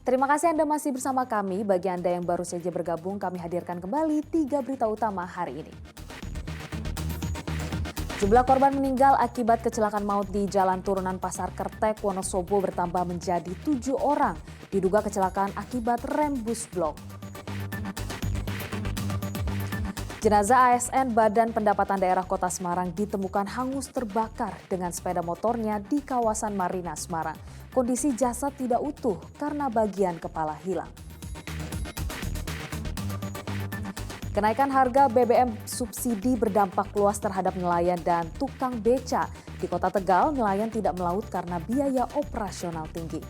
Terima kasih Anda masih bersama kami. Bagi Anda yang baru saja bergabung, kami hadirkan kembali 3 berita utama hari ini. Jumlah korban meninggal akibat kecelakaan maut di Jalan Turunan Pasar Kertek, Wonosobo bertambah menjadi 7 orang. Diduga kecelakaan akibat rem bus blok. Jenazah ASN Badan Pendapatan Daerah Kota Semarang ditemukan hangus terbakar dengan sepeda motornya di kawasan Marina Semarang. Kondisi jasad tidak utuh karena bagian kepala hilang. Kenaikan harga BBM subsidi berdampak luas terhadap nelayan dan tukang beca. Di Kota Tegal, nelayan tidak melaut karena biaya operasional tinggi.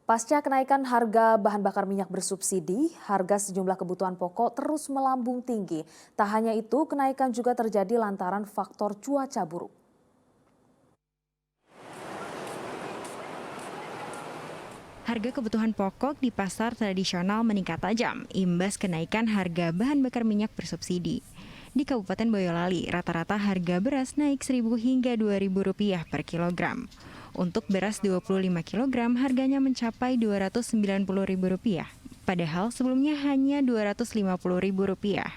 Pasca kenaikan harga bahan bakar minyak bersubsidi, harga sejumlah kebutuhan pokok terus melambung tinggi. Tak hanya itu, kenaikan juga terjadi lantaran faktor cuaca buruk. Harga kebutuhan pokok di pasar tradisional meningkat tajam, imbas kenaikan harga bahan bakar minyak bersubsidi. Di Kabupaten Boyolali, rata-rata harga beras naik Rp1.000 hingga Rp2.000 per kilogram. Untuk beras 25 kg harganya mencapai Rp290.000, padahal sebelumnya hanya Rp250.000.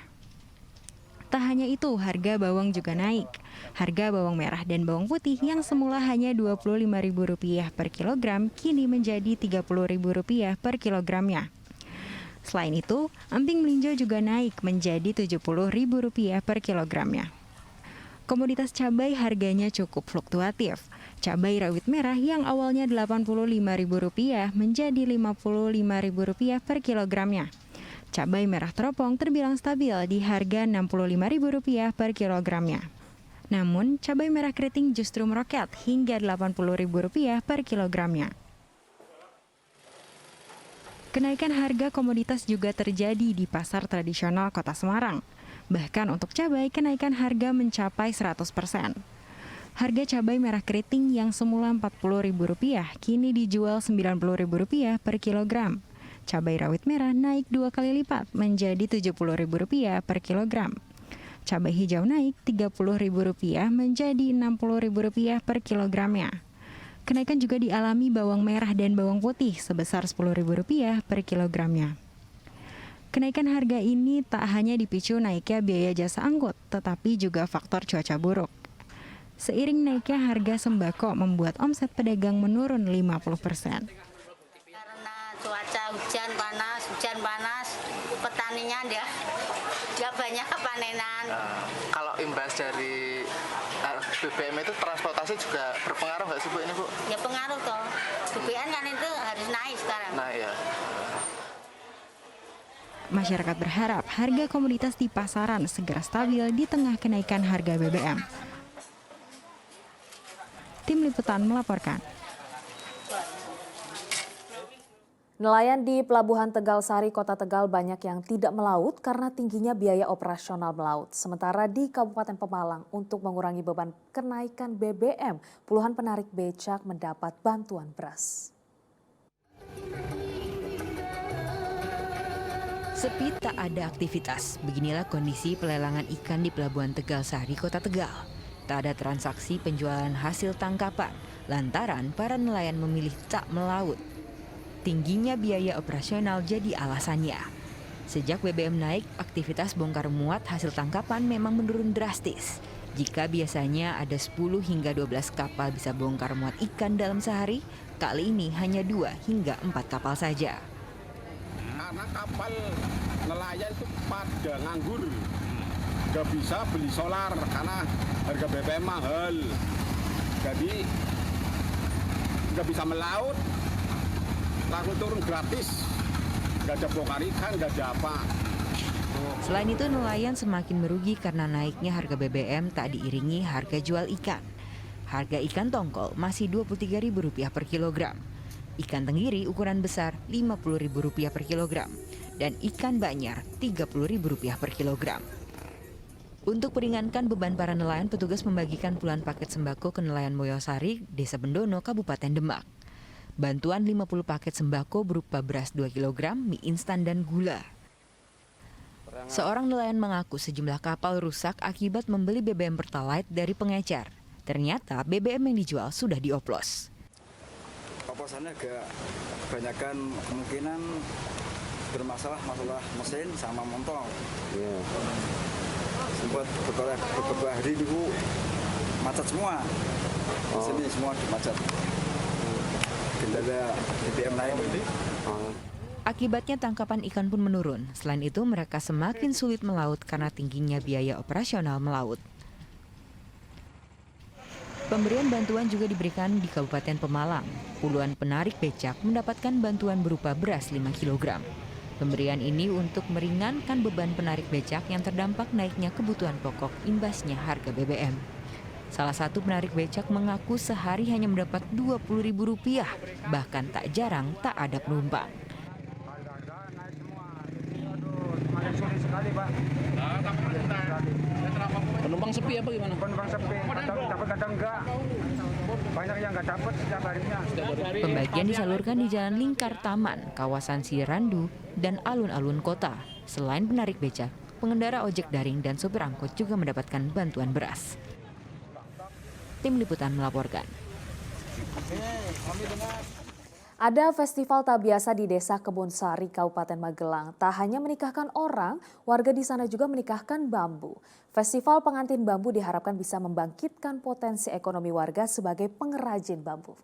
Tak hanya itu, harga bawang juga naik. Harga bawang merah dan bawang putih yang semula hanya Rp25.000 per kilogram, kini menjadi Rp30.000 per kilogramnya. Selain itu, emping melinjo juga naik menjadi Rp70.000 per kilogramnya. Komoditas cabai harganya cukup fluktuatif. Cabai rawit merah yang awalnya Rp85.000 menjadi Rp55.000 per kilogramnya. Cabai merah teropong terbilang stabil di harga Rp65.000 per kilogramnya. Namun, cabai merah keriting justru meroket hingga Rp80.000 per kilogramnya. Kenaikan harga komoditas juga terjadi di pasar tradisional Kota Semarang. Bahkan untuk cabai, kenaikan harga mencapai 100%. Harga cabai merah keriting yang semula Rp40.000 kini dijual Rp90.000 per kilogram. Cabai rawit merah naik 2 kali lipat menjadi Rp70.000 per kilogram. Cabai hijau naik Rp30.000 menjadi Rp60.000 per kilogramnya. Kenaikan juga dialami bawang merah dan bawang putih sebesar Rp10.000 per kilogramnya. Kenaikan harga ini tak hanya dipicu naiknya biaya jasa angkut, tetapi juga faktor cuaca buruk. Seiring naiknya harga sembako membuat omset pedagang menurun 50%. Karena cuaca hujan panas, petaninya dia banyak kepanenan. Kalau imbas dari BBM itu transportasi juga berpengaruh nggak sih Bu ini Bu? Ya pengaruh toh. BBM kan itu harus naik sekarang. Nah ya. Masyarakat berharap harga komoditas di pasaran segera stabil di tengah kenaikan harga BBM. Tim Liputan melaporkan. Nelayan di Pelabuhan Tegal Sari, Kota Tegal banyak yang tidak melaut karena tingginya biaya operasional melaut. Sementara di Kabupaten Pemalang, untuk mengurangi beban kenaikan BBM, puluhan penarik becak mendapat bantuan beras. Sepi tak ada aktivitas, beginilah kondisi pelelangan ikan di Pelabuhan Tegal Sari, Kota Tegal. Tak ada transaksi penjualan hasil tangkapan, lantaran para nelayan memilih tak melaut. Tingginya biaya operasional jadi alasannya. Sejak BBM naik, aktivitas bongkar muat hasil tangkapan memang menurun drastis. Jika biasanya ada 10 hingga 12 kapal bisa bongkar muat ikan dalam sehari, kali ini hanya 2 hingga 4 kapal saja. Karena kapal nelayan itu pada nganggur, nggak bisa beli solar karena harga BBM mahal, jadi nggak bisa melaut, langsung turun gratis, nggak ada bongkar ikan, nggak ada apa. Selain itu, nelayan semakin merugi karena naiknya harga BBM tak diiringi harga jual ikan. Harga ikan tongkol masih Rp23.000 per kilogram. Ikan tenggiri ukuran besar Rp50.000 per kilogram. Dan ikan banyar Rp30.000 per kilogram. Untuk meringankan beban para nelayan, petugas membagikan puluhan paket sembako ke nelayan Moyosari, Desa Bendono, Kabupaten Demak. Bantuan 50 paket sembako berupa beras 2 kg, mie instan dan gula. Seorang nelayan mengaku sejumlah kapal rusak akibat membeli BBM Pertalite dari pengecer. Ternyata BBM yang dijual sudah dioplos. Oplosannya agak kebanyakan kemungkinan bermasalah mesin sama motor. Ya. Sempat beberapa hari itu macet semua. Sini semua macet. Kendala BBM lain. Akibatnya tangkapan ikan pun menurun. Selain itu mereka semakin sulit melaut karena tingginya biaya operasional melaut. Pemberian bantuan juga diberikan di Kabupaten Pemalang. Puluhan penarik becak mendapatkan bantuan berupa beras 5 kg. Pemberian ini untuk meringankan beban penarik becak yang terdampak naiknya kebutuhan pokok imbasnya harga BBM. Salah satu penarik becak mengaku sehari hanya mendapat Rp20.000, bahkan tak jarang tak ada penumpang. Penumpang sepi apa gimana? Penumpang sepi, kadang enggak. Banyak yang enggak dapat setiap harinya. Pembagian disalurkan di Jalan Lingkar Taman, kawasan Sirandu, dan alun-alun kota. Selain penarik becak, pengendara ojek daring dan sopir angkut juga mendapatkan bantuan beras. Tim Liputan melaporkan. Ada festival tak biasa di Desa Kebonsari, Kabupaten Magelang. Tak hanya menikahkan orang, warga di sana juga menikahkan bambu. Festival pengantin bambu diharapkan bisa membangkitkan potensi ekonomi warga sebagai pengrajin bambu.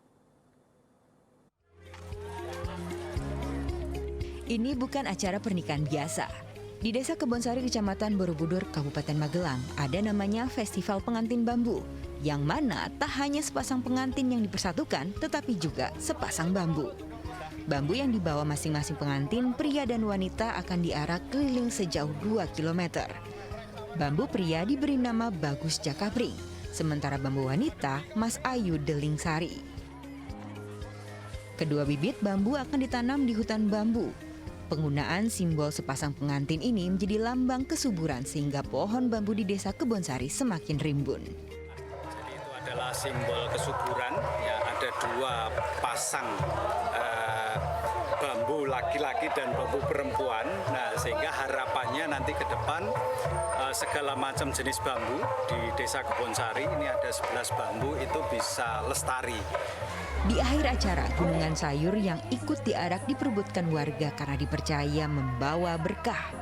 Ini bukan acara pernikahan biasa. Di Desa Kebonsari, Kecamatan Borobudur, Kabupaten Magelang, ada namanya Festival Pengantin Bambu, yang mana tak hanya sepasang pengantin yang dipersatukan, tetapi juga sepasang bambu. Bambu yang dibawa masing-masing pengantin, pria dan wanita, akan diarak keliling sejauh 2 km. Bambu pria diberi nama Bagus Jakapring, sementara bambu wanita Mas Ayu Deling Sari. Kedua bibit bambu akan ditanam di hutan bambu. Penggunaan simbol sepasang pengantin ini menjadi lambang kesuburan sehingga pohon bambu di Desa Kebonsari semakin rimbun. Jadi itu adalah simbol kesuburan, ya, ada 2 pasang bambu laki-laki dan bambu perempuan. Nah, sehingga harapannya nanti ke depan segala macam jenis bambu di Desa Kebonsari, ini ada 11 bambu, itu bisa lestari. Di akhir acara, gunungan sayur yang ikut diarak diperebutkan warga karena dipercaya membawa berkah.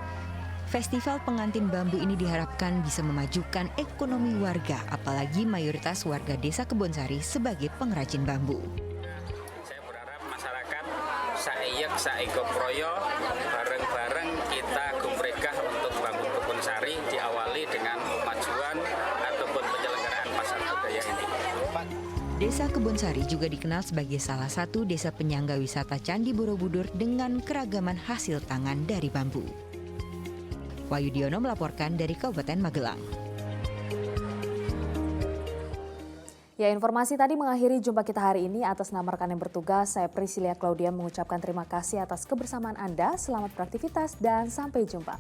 Festival pengantin bambu ini diharapkan bisa memajukan ekonomi warga, apalagi mayoritas warga Desa Kebonsari sebagai pengrajin bambu. Saya berharap masyarakat saeyek saego proyo bareng-bareng kita gumregah untuk bangun Kebonsari, diawali dengan pemajuan ataupun penyelenggaraan pasar budaya ini. Desa Kebonsari juga dikenal sebagai salah satu desa penyangga wisata Candi Borobudur dengan keragaman hasil tangan dari bambu. Wahyu Diono melaporkan dari Kabupaten Magelang. Ya, informasi tadi mengakhiri jumpa kita hari ini. Atas nama rekan yang bertugas, saya Priscilia Claudia mengucapkan terima kasih atas kebersamaan Anda. Selamat beraktivitas dan sampai jumpa.